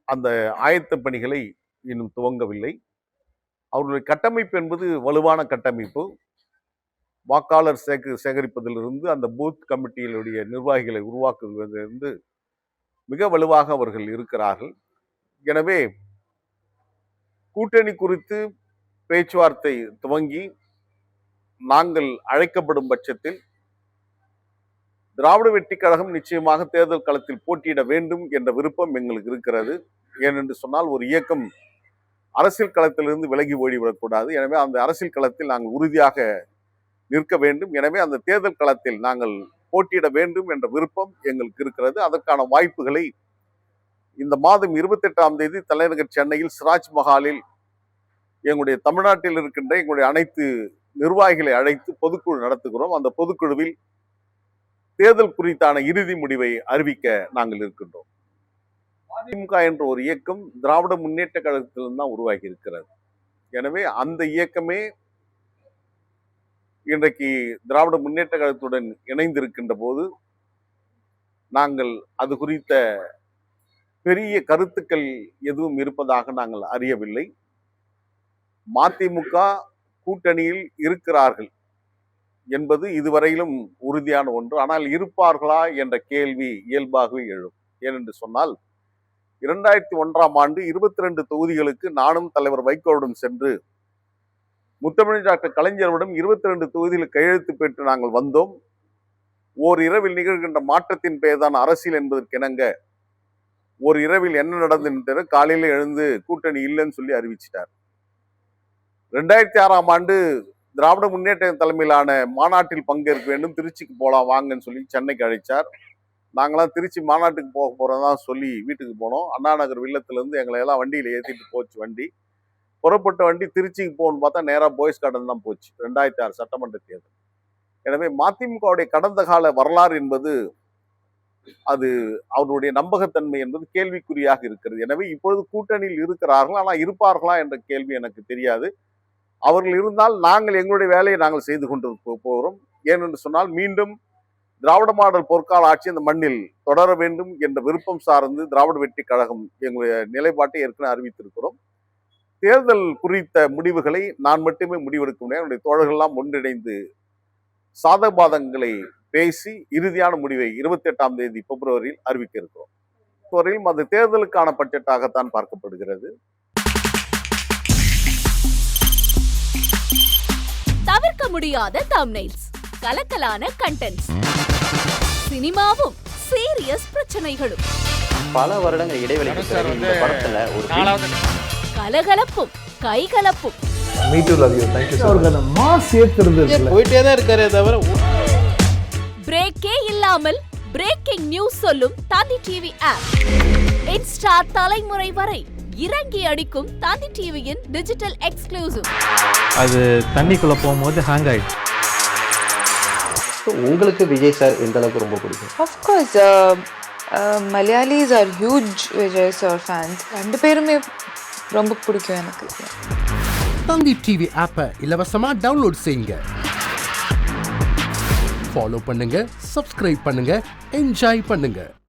அந்த ஆயத்த பணிகளை இன்னும் துவங்கவில்லை. அவர்களுடைய கட்டமைப்பு என்பது வலுவான கட்டமைப்பு. வாக்காளர் சேகரிப்பதிலிருந்து அந்த பூத் கமிட்டிகளுடைய நிர்வாகிகளை உருவாக்குவதிலிருந்து மிக வலுவாக அவர்கள் இருக்கிறார்கள். எனவே கூட்டணி குறித்து பேச்சுவார்த்தை துவங்கி நாங்கள் அழைக்கப்படும் பட்சத்தில் திராவிட வெற்றி கழகம் நிச்சயமாக தேர்தல் களத்தில் போட்டியிட வேண்டும் என்ற விருப்பம் எங்களுக்கு இருக்கிறது. ஏனென்று சொன்னால் ஒரு இயக்கம் அரசியல் களத்திலிருந்து விலகி ஓடிவிடக்கூடாது. எனவே அந்த அரசியல் களத்தில் நாங்கள் உறுதியாக நிற்க வேண்டும். எனவே அந்த தேர்தல் களத்தில் நாங்கள் போட்டியிட வேண்டும் என்ற விருப்பம் எங்களுக்கு இருக்கிறது. அதற்கான வாய்ப்புகளை இந்த மாதம் 28ஆம் தேதி தலைநகர் சென்னையில் சிராஜ் மஹாலில் எங்களுடைய தமிழ்நாட்டில் இருக்கின்ற எங்களுடைய அனைத்து நிர்வாகிகளை அழைத்து பொதுக்குழு நடத்துகிறோம். அந்த பொதுக்குழுவில் தேர்தல் குறித்தான இறுதி முடிவை அறிவிக்க நாங்கள் இருக்கின்றோம். அதிமுக என்ற ஒரு இயக்கம் திராவிட முன்னேற்ற கழகத்திலிருந்து தான் உருவாகி இருக்கிறது. எனவே அந்த இயக்கமே இன்றைக்கு திராவிட முன்னேற்ற கழகத்துடன் இணைந்திருக்கின்ற போது நாங்கள் அது குறித்த பெரிய கருத்துக்கள் எதுவும் இருப்பதாக நாங்கள் அறியவில்லை. மதிமுக கூட்டணியில் இருக்கிறார்கள் என்பது இதுவரையிலும் உறுதியான ஒன்று. ஆனால் இருப்பார்களா என்ற கேள்வி இயல்பாகவே எழும். ஏனென்று சொன்னால் 2001ஆம் ஆண்டு 22 தொகுதிகளுக்கு நானும் தலைவர் வைகோவுடன் சென்று முத்தமிழ் டாக்டர் கலைஞருடன் 22 தொகுதியில் கையெழுத்து பெற்று நாங்கள் வந்தோம். ஓர் இரவில் நிகழ்கின்ற மாற்றத்தின் பெயர்தான் அரசியல் என்பதற்கிணங்க ஒரு இரவில் என்ன நடந்தது காலையில எழுந்து கூட்டணி இல்லைன்னு சொல்லி அறிவிச்சிட்டார். 2006ஆம் ஆண்டு திராவிட முன்னேற்ற தலைமையிலான மாநாட்டில் பங்கேற்க வேண்டும், திருச்சிக்கு போலாம் வாங்கன்னு சொல்லி சென்னைக்கு அழைச்சார். நாங்களாம் திருச்சி மாநாட்டுக்கு போக போறதான் சொல்லி வீட்டுக்கு போனோம். அண்ணா நகர் வில்லத்திலிருந்து எங்களை எல்லாம் வண்டியில ஏற்றிட்டு போச்சு. வண்டி புறப்பட்ட வண்டி திருச்சிக்கு போகணும்னு பார்த்தா நேராக பாய்ஸ் கார்டன் தான் போச்சு 2006 சட்டமன்ற தேர்தல். எனவே மதிமுகவுடைய கடந்த கால வரலாறு என்பது அது அவருடைய நம்பகத்தன்மை என்பது கேள்விக்குறியாக இருக்கிறது. எனவே இப்பொழுது கூட்டணியில் இருக்கிறார்கள், ஆனால் இருப்பார்களா என்ற கேள்வி எனக்கு தெரியாது. அவர்கள் இருந்தால் நாங்கள் எங்களுடைய வேலையை நாங்கள் செய்து கொண்டு போகிறோம். ஏனென்று சொன்னால் மீண்டும் திராவிட மாடல் பொற்கால ஆட்சி அந்த மண்ணில் தொடர வேண்டும் என்ற விருப்பம் சார்ந்து திராவிட வெற்றி கழகம் எங்களுடைய நிலைப்பாட்டை ஏற்கனவே அறிவித்திருக்கிறோம். தேர்தல் குறித்த முடிவுகளை நான் மட்டுமே முடிவெடுக்க முடியாது. என்னுடைய தோழர்கள்லாம் ஒன்றிணைந்து சாதக பாதகங்களை பேசி இறுதியான முடிவை 28ஆம் தேதி பிப்ரவரியில் அறிவிக்க இருக்கிறோம். வரையிலும் அது தேர்தலுக்கான பட்ஜெட்டாகத்தான் பார்க்கப்படுகிறது. தவிர்க்க முடியாத தம்ப்நெயில்ஸ், கலக்கலான கண்டென்ட்ஸ், சினிமாவும் சீரியஸ் பிரச்சனைகளும், பல வருடங்கள் இடைவெளிக்கு பிறகு இந்த படத்துல ஒரு கலகலப்பும் கைகலப்பும், போயிட்டே தான் இருக்காரே தவிர பிரேக்கே இல்லாமல் பிரேக்கிங் நியூஸ் சொல்லும் தந்தி டிவி ஆப். இன்ஸ்டா தலைமுறை வரை இறங்கி அடிக்கும் தந்தி டிவியின் டிஜிட்டல் எக்ஸ்க்ளூசிவ். அது தண்ணிக்குள்ள போகும்போது ஹேங் ஆயிடுச்சு. உங்களுக்கு விஜய் சார் எந்த அளவுக்கு ரொம்ப பிடிக்கும்? Of course, Malayalis are huge Vijay sir fans. ரெண்டு பேருமே ரொம்ப பிடிக்கும் எனக்கு. தந்தி டிவி ஆப்பை இலவசமா டவுன்லோட் செய்யுங்க. ஃபாலோ பண்ணுங்க, சப்ஸ்கிரைப் பண்ணுங்க, என்ஜாய் பண்ணுங்க.